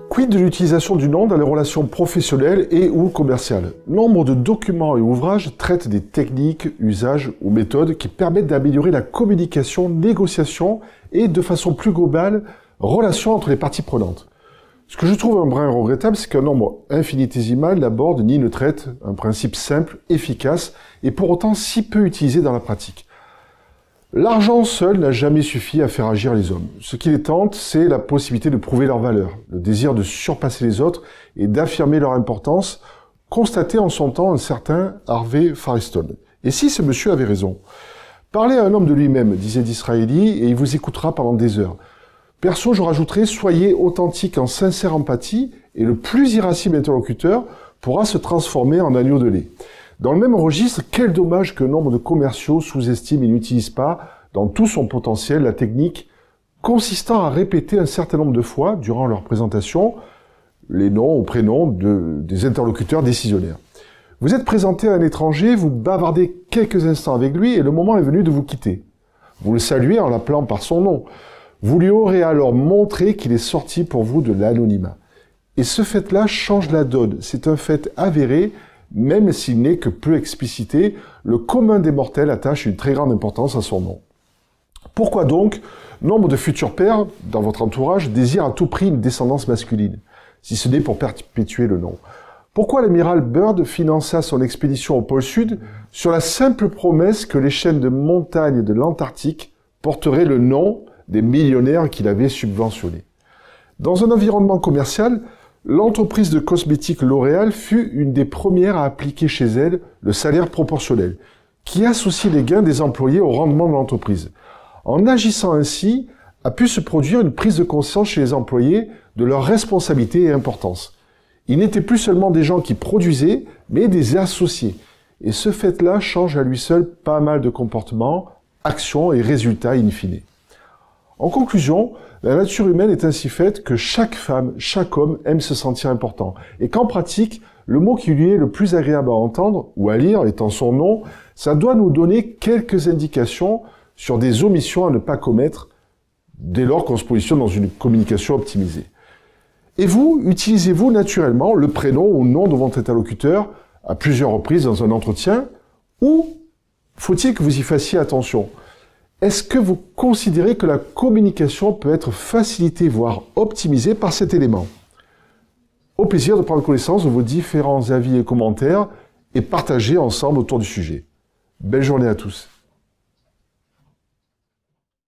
Quid de l'utilisation du nom dans les relations professionnelles et ou commerciales? Nombre de documents et ouvrages traitent des techniques, usages ou méthodes qui permettent d'améliorer la communication, négociation et, de façon plus globale, relations entre les parties prenantes. Ce que je trouve un brin regrettable, c'est qu'un nombre infinitésimal n'aborde ni ne traite un principe simple, efficace et pour autant si peu utilisé dans la pratique. L'argent seul n'a jamais suffi à faire agir les hommes. Ce qui les tente, c'est la possibilité de prouver leur valeur, le désir de surpasser les autres et d'affirmer leur importance, constaté en son temps un certain Harvey Firestone. Et si ce monsieur avait raison? Parlez à un homme de lui-même, disait Disraeli, et il vous écoutera pendant des heures. Perso, je rajouterais, soyez authentique en sincère empathie, et le plus irascible interlocuteur pourra se transformer en agneau de lait. Dans le même registre, quel dommage que nombre de commerciaux sous-estiment et n'utilisent pas, dans tout son potentiel, la technique consistant à répéter un certain nombre de fois, durant leur présentation, les noms ou prénoms des interlocuteurs décisionnaires. Vous êtes présenté à un étranger, vous bavardez quelques instants avec lui et le moment est venu de vous quitter. Vous le saluez en l'appelant par son nom. Vous lui aurez alors montré qu'il est sorti pour vous de l'anonymat. Et ce fait-là change la donne. C'est un fait avéré, même s'il n'est que peu explicité, le commun des mortels attache une très grande importance à son nom. Pourquoi donc nombre de futurs pères, dans votre entourage, désirent à tout prix une descendance masculine, si ce n'est pour perpétuer le nom? Pourquoi l'amiral Byrd finança son expédition au pôle Sud sur la simple promesse que les chaînes de montagnes de l'Antarctique porteraient le nom des millionnaires qu'il avait subventionnés? Dans un environnement commercial, l'entreprise de cosmétiques L'Oréal fut une des premières à appliquer chez elle le salaire proportionnel, qui associe les gains des employés au rendement de l'entreprise. En agissant ainsi, a pu se produire une prise de conscience chez les employés de leur responsabilité et importance. Ils n'étaient plus seulement des gens qui produisaient, mais des associés. Et ce fait-là change à lui seul pas mal de comportements, actions et résultats in fine. En conclusion, la nature humaine est ainsi faite que chaque femme, chaque homme aime se sentir important. Et qu'en pratique, le mot qui lui est le plus agréable à entendre ou à lire étant son nom, ça doit nous donner quelques indications sur des omissions à ne pas commettre dès lors qu'on se positionne dans une communication optimisée. Et vous, utilisez-vous naturellement le prénom ou nom de votre interlocuteur à plusieurs reprises dans un entretien ou faut-il que vous y fassiez attention? Est-ce que vous considérez que la communication peut être facilitée, voire optimisée par cet élément? Au plaisir de prendre connaissance de vos différents avis et commentaires et partager ensemble autour du sujet. Belle journée à tous.